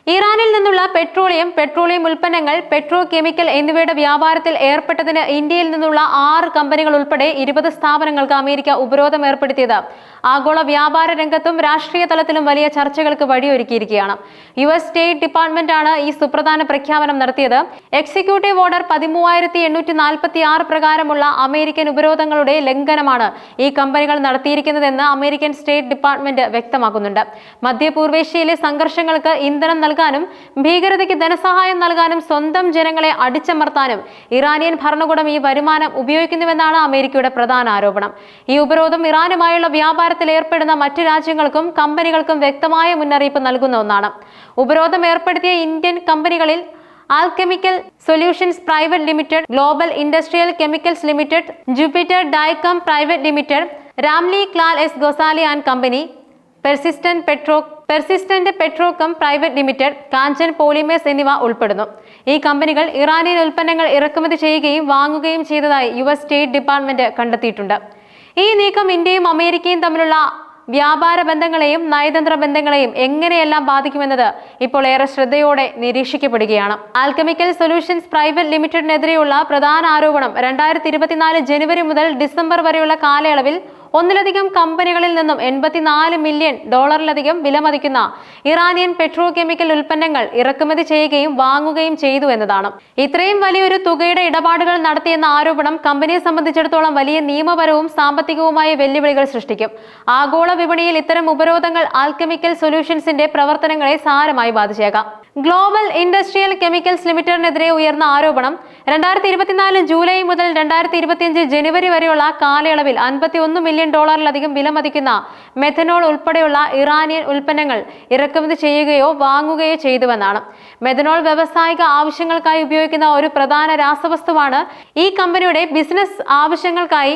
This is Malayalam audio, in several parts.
ഇറാനിൽ നിന്നുള്ള പെട്രോളിയം ഉൽപ്പന്നങ്ങൾ, പെട്രോ കെമിക്കൽ എന്നിവയുടെ വ്യാപാരത്തിൽ ഏർപ്പെട്ടതിന് ഇന്ത്യയിൽ നിന്നുള്ള 6 കമ്പനികൾ ഉൾപ്പെടെ 20 സ്ഥാപനങ്ങൾക്ക് അമേരിക്ക ഉപരോധം ഏർപ്പെടുത്തിയത് ആഗോള വ്യാപാര രംഗത്തും രാഷ്ട്രീയ തലത്തിലും വലിയ ചർച്ചകൾക്ക് വഴിയൊരുക്കിയിരിക്കുകയാണ്. US സ്റ്റേറ്റ് ഡിപ്പാർട്ട്മെന്റ് ആണ് ഈ സുപ്രധാന പ്രഖ്യാപനം നടത്തിയത്. എക്സിക്യൂട്ടീവ് ഓർഡർ 13,846 പ്രകാരമുള്ള അമേരിക്കൻ ഉപരോധങ്ങളുടെ ലംഘനമാണ് ഈ കമ്പനികൾ നടത്തിയിരിക്കുന്നതെന്ന് അമേരിക്കൻ സ്റ്റേറ്റ് ഡിപ്പാർട്ട്മെന്റ് വ്യക്തമാക്കുന്നുണ്ട്. മധ്യപൂർവേഷ്യയിലെ സംഘർഷങ്ങൾക്ക് ഇന്ധനം നൽകാനും ഭീകരതയ്ക്ക് ധനസഹായം നൽകാനും സ്വന്തം ജനങ്ങളെ അടിച്ചമർത്താനും ഇറാനിയൻ ഭരണകൂടം ഈ വരുമാനം ഉപയോഗിക്കുന്നുവെന്നാണ് അമേരിക്കയുടെ പ്രധാന ആരോപണം. ഈ ഉപരോധം ഇറാനുമായുള്ള വ്യാപാരത്തിൽ ഏർപ്പെടുന്ന മറ്റു രാജ്യങ്ങൾക്കും കമ്പനികൾക്കും വ്യക്തമായ മുന്നറിയിപ്പ് നൽകുന്ന ഒന്നാണ്. ഉപരോധം ഏർപ്പെടുത്തിയ ഇന്ത്യൻ കമ്പനികളിൽ alchemical solutions private limited, global industrial chemicals limited, Jupiter Dyechem private limited, Ramniklal S Gosalia and company, persistent Petrochem private limited, Kanchan polymers എന്നിവ ഉൾപ്പെടുന്നു. ഈ കമ്പനികൾ ഇറാനിയൻ ഉൽപ്പന്നങ്ങൾ ഇറക്കുമതി ചെയ്യുകയും വാങ്ങുകയും ചെയ്തതായി US സ്റ്റേറ്റ് ഡിപ്പാർട്ട്മെന്റ് കണ്ടെത്തിയിട്ടുണ്ട്. ഈ നീക്കം ഇന്ത്യയും അമേരിക്കയും തമ്മിലുള്ള വ്യാപാര ബന്ധങ്ങളെയും നയതന്ത്ര ബന്ധങ്ങളെയും എങ്ങനെയെല്ലാം ബാധിക്കുമെന്നത് ഇപ്പോൾ ഏറെ ശ്രദ്ധയോടെ നിരീക്ഷിക്കപ്പെടുകയാണ്. ആൽകെമിക്കൽ സൊല്യൂഷൻസ് പ്രൈവറ്റ് ലിമിറ്റഡിനെതിരെയുള്ള പ്രധാന ആരോപണം 2024 ജനുവരി മുതൽ ഡിസംബർ വരെയുള്ള കാലയളവിൽ ഒന്നിലധികം കമ്പനികളിൽ നിന്നും $84 മില്യൺ വിലമതിക്കുന്ന ഇറാനിയൻ പെട്രോ കെമിക്കൽ ഉൽപ്പന്നങ്ങൾ ഇറക്കുമതി ചെയ്യുകയും വാങ്ങുകയും ചെയ്തു എന്നതാണ്. ഇത്രയും വലിയൊരു തുകയുടെ ഇടപാടുകൾ നടത്തിയെന്ന ആരോപണം കമ്പനിയെ സംബന്ധിച്ചിടത്തോളം വലിയ നിയമപരവും സാമ്പത്തികവുമായ വെല്ലുവിളികൾ സൃഷ്ടിക്കും. ആഗോള വിപണിയിൽ ഇത്തരം ഉപരോധങ്ങൾ ആൽകെമിക്കൽ സൊല്യൂഷൻസിന്റെ പ്രവർത്തനങ്ങളെ സാരമായി ബാധിച്ചേക്കാം. ഗ്ലോബൽ ഇൻഡസ്ട്രിയൽ കെമിക്കൽസ് ലിമിറ്റഡിനെതിരെ ഉയർന്ന ആരോപണം 2024 ജൂലൈ മുതൽ 2025 ജനുവരി വരെയുള്ള കാലയളവിൽ $51 മില്യൺ വിലമതിക്കുന്ന മെഥനോൾ ഉൾപ്പെടെയുള്ള ഇറാനിയൻ ഉൽപ്പന്നങ്ങൾ ഇറക്കുമതി ചെയ്യുകയോ വാങ്ങുകയോ ചെയ്തുവെന്നാണ്. മെഥനോൾ വ്യാവസായിക ആവശ്യങ്ങൾക്കായി ഉപയോഗിക്കുന്ന ഒരു പ്രധാന രാസവസ്തുവാണ്. ഈ കമ്പനിയുടെ ബിസിനസ് ആവശ്യങ്ങൾക്കായി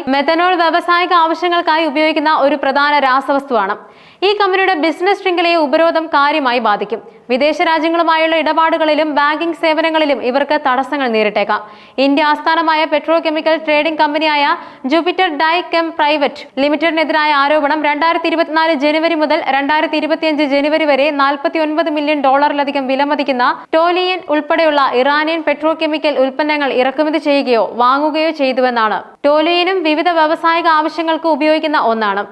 ഉപയോഗിക്കുന്ന ഒരു പ്രധാന രാസവസ്തുവാണ്. ഈ കമ്പനിയുടെ ബിസിനസ് ശൃംഖലയെ ഉപരോധം കാര്യമായി ബാധിക്കും. വിദേശ രാജ്യങ്ങളുമായുള്ള ഇടപാടുകളിലും ബാങ്കിംഗ് സേവനങ്ങളിലും ഇവർക്ക് തടസ്സങ്ങൾ നേരിട്ടേക്കാം. ഇന്ത്യ ആസ്ഥാനമായ പെട്രോ കെമിക്കൽ ട്രേഡിംഗ് കമ്പനിയായ ജൂപ്പിറ്റർ ഡൈകം പ്രൈവറ്റ് ലിമിറ്റഡിനെതിരായ ആരോപണം 2024 ജനുവരി മുതൽ 2025 ജനുവരി വരെ $49 മില്യൺ വിലമതിക്കുന്ന ടോലിയൻ ഉൾപ്പെടെയുള്ള ഇറാനിയൻ പെട്രോ കെമിക്കൽ ഉൽപ്പന്നങ്ങൾ ഇറക്കുമതി ചെയ്യുകയോ വാങ്ങുകയോ ചെയ്തുവെന്നാണ്. ടോലിയനും വിവിധ വ്യാവസായിക ആവശ്യങ്ങൾക്ക് ഉപയോഗിക്കുന്ന ഒന്നാണ്.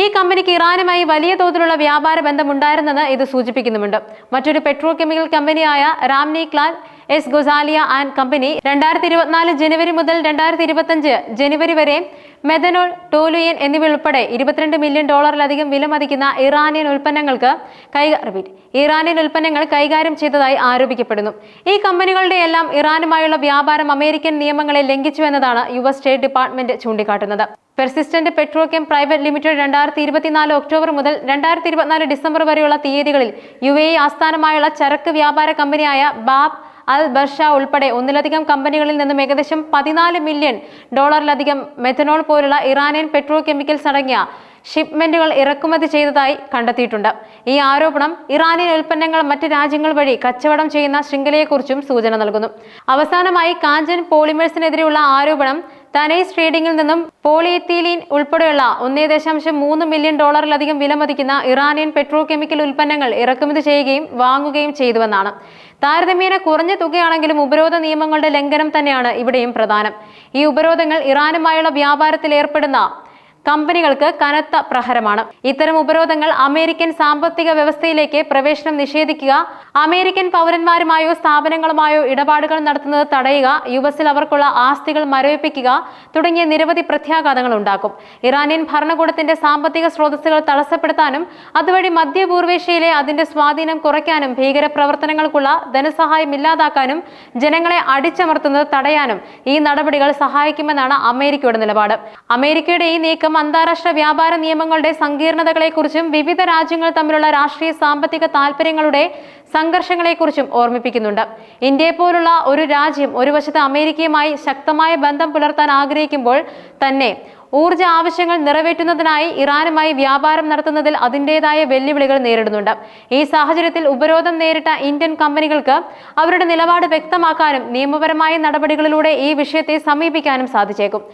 ഈ കമ്പനിക്ക് ഇറാനുമായി വലിയ തോതിലുള്ള വ്യാപാര ബന്ധമുണ്ടായിരുന്നെന്ന് ഇത് സൂചിപ്പിക്കുന്നുമുണ്ട്. മറ്റൊരു പെട്രോ കെമിക്കൽ കമ്പനിയായ രാംലി ക്ലാൽ എസ് ഗൊസാലിയ ആൻഡ് കമ്പനി 2024 ജനുവരി മുതൽ 2025 ജനുവരി വരെ മെഥനോൾ, ടോലുയൻ എന്നിവ ഉൾപ്പെടെ $22 മില്യൺ വിലമതിക്കുന്ന ഇറാനിയൻ ഉൽപ്പന്നങ്ങൾ കൈകാര്യം ചെയ്തതായി ആരോപിക്കപ്പെടുന്നു. ഈ കമ്പനികളുടെ എല്ലാം ഇറാനുമായുള്ള വ്യാപാരം അമേരിക്കൻ നിയമങ്ങളെ ലംഘിച്ചു എന്നതാണ് US സ്റ്റേറ്റ് ഡിപ്പാർട്ട്മെന്റ് ചൂണ്ടിക്കാട്ടുന്നത്. Persistent Petrochem private limited 2024 October മുതൽ 2024 ഡിസംബർ വരെയുള്ള തീയതികളിൽ UAE ആസ്ഥാനമായുള്ള ചരക്ക് വ്യാപാര കമ്പനിയായ ബാബ് അൽ ബർഷ ഉൾപ്പെടെ ഒന്നിലധികം കമ്പനികളിൽ നിന്നും ഏകദേശം $14 മില്യൺ മെഥനോൾ പോലുള്ള ഇറാനിയൻ പെട്രോ കെമിക്കൽസ് അടങ്ങിയ ഷിപ്മെന്റുകൾ ഇറക്കുമതി ചെയ്തതായി കണ്ടെത്തിയിട്ടുണ്ട്. ഈ ആരോപണം ഇറാനിയൻ ഉൽപ്പന്നങ്ങൾ മറ്റ് രാജ്യങ്ങൾ വഴി കച്ചവടം ചെയ്യുന്ന ശൃംഖലയെക്കുറിച്ചും സൂചന നൽകുന്നു. അവസാനമായി കാഞ്ചൻ പോളിമേഴ്സിനെതിരെയുള്ള ആരോപണം തനൈസ് ട്രേഡിംഗിൽ നിന്നും പോളിയെത്തീലീൻ ഉൾപ്പെടെയുള്ള $1.3 മില്യൺ വിലമതിക്കുന്ന ഇറാനിയൻ പെട്രോ കെമിക്കൽ ഉൽപ്പന്നങ്ങൾ ഇറക്കുമതി ചെയ്യുകയും വാങ്ങുകയും ചെയ്തുവെന്നാണ്. താരതമ്യേന കുറഞ്ഞ തുകയാണെങ്കിലും ഉപരോധ നിയമങ്ങളുടെ ലംഘനം തന്നെയാണ് ഇവിടെയും പ്രധാനം. ഈ ഉപരോധങ്ങൾ ഇറാനുമായുള്ള വ്യാപാരത്തിൽ ഏർപ്പെടുന്ന കമ്പനികൾക്ക് കനത്ത പ്രഹരമാണ്. ഇത്തരം ഉപരോധങ്ങൾ അമേരിക്കൻ സാമ്പത്തിക വ്യവസ്ഥയിലേക്ക് പ്രവേശനം നിഷേധിക്കുക, അമേരിക്കൻ പൗരന്മാരുമായോ സ്ഥാപനങ്ങളുമായോ ഇടപാടുകൾ നടത്തുന്നത് തടയുക, യുഎസിൽ അവർക്കുള്ള ആസ്തികൾ മരവിപ്പിക്കുക തുടങ്ങിയ നിരവധി പ്രത്യാഘാതങ്ങൾ ഉണ്ടാക്കും. ഇറാനിയൻ ഭരണകൂടത്തിന്റെ സാമ്പത്തിക സ്രോതസ്സുകൾ തടസ്സപ്പെടുത്താനും അതുവഴി മധ്യപൂർവേഷ്യയിലെ അതിന്റെ സ്വാധീനം കുറയ്ക്കാനും ഭീകരപ്രവർത്തനങ്ങൾക്കുള്ള ധനസഹായം ഇല്ലാതാക്കാനും ജനങ്ങളെ അടിച്ചമർത്തുന്നത് തടയാനും ഈ നടപടികൾ സഹായിക്കുമെന്നാണ് അമേരിക്കയുടെ നിലപാട്. അമേരിക്കയുടെ ഈ നീക്കം അന്താരാഷ്ട്ര വ്യാപാര നിയമങ്ങളുടെ സങ്കീർണതകളെക്കുറിച്ചും വിവിധ രാജ്യങ്ങൾ തമ്മിലുള്ള രാഷ്ട്രീയ സാമ്പത്തിക താൽപര്യങ്ങളുടെ സംഘർഷങ്ങളെക്കുറിച്ചും ഓർമ്മിപ്പിക്കുന്നുണ്ട്. ഇന്ത്യയെ പോലുള്ള ഒരു രാജ്യം ഒരു വശത്ത് അമേരിക്കയുമായി ശക്തമായ ബന്ധം പുലർത്താൻ ആഗ്രഹിക്കുമ്പോൾ തന്നെ ഊർജ്ജ ആവശ്യങ്ങൾ നിറവേറ്റുന്നതിനായി ഇറാനുമായി വ്യാപാരം നടത്തുന്നതിൽ അതിൻ്റെതായ വെല്ലുവിളികൾ നേരിടുന്നുണ്ട്. ഈ സാഹചര്യത്തിൽ ഉപരോധം നേരിട്ട ഇന്ത്യൻ കമ്പനികൾക്ക് അവരുടെ നിലപാട് വ്യക്തമാക്കാനും നിയമപരമായ നടപടികളിലൂടെ ഈ വിഷയത്തെ സമീപിക്കാനും സാധിച്ചേക്കും.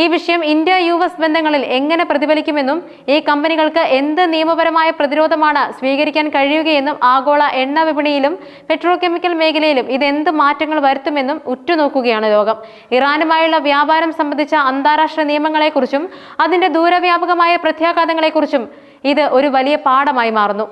ഈ വിഷയം ഇന്ത്യ-US ബന്ധങ്ങളിൽ എങ്ങനെ പ്രതിഫലിക്കുമെന്നും ഈ കമ്പനികൾക്ക് എന്ത് നിയമപരമായ പ്രതിരോധമാണ് സ്വീകരിക്കാൻ കഴിയുകയെന്നും ആഗോള എണ്ണ വിപണിയിലും പെട്രോകെമിക്കൽ മേഖലയിലും ഇത് എന്ത് മാറ്റങ്ങൾ വരുത്തുമെന്നും ഉറ്റുനോക്കുകയാണ് ലോകം. ഇറാനുമായുള്ള വ്യാപാരം സംബന്ധിച്ച അന്താരാഷ്ട്ര നിയമങ്ങളെക്കുറിച്ചും അതിന്റെ ദൂരവ്യാപകമായ പ്രത്യാഘാതങ്ങളെക്കുറിച്ചും ഇത് ഒരു വലിയ പാഠമായി മാറുന്നു.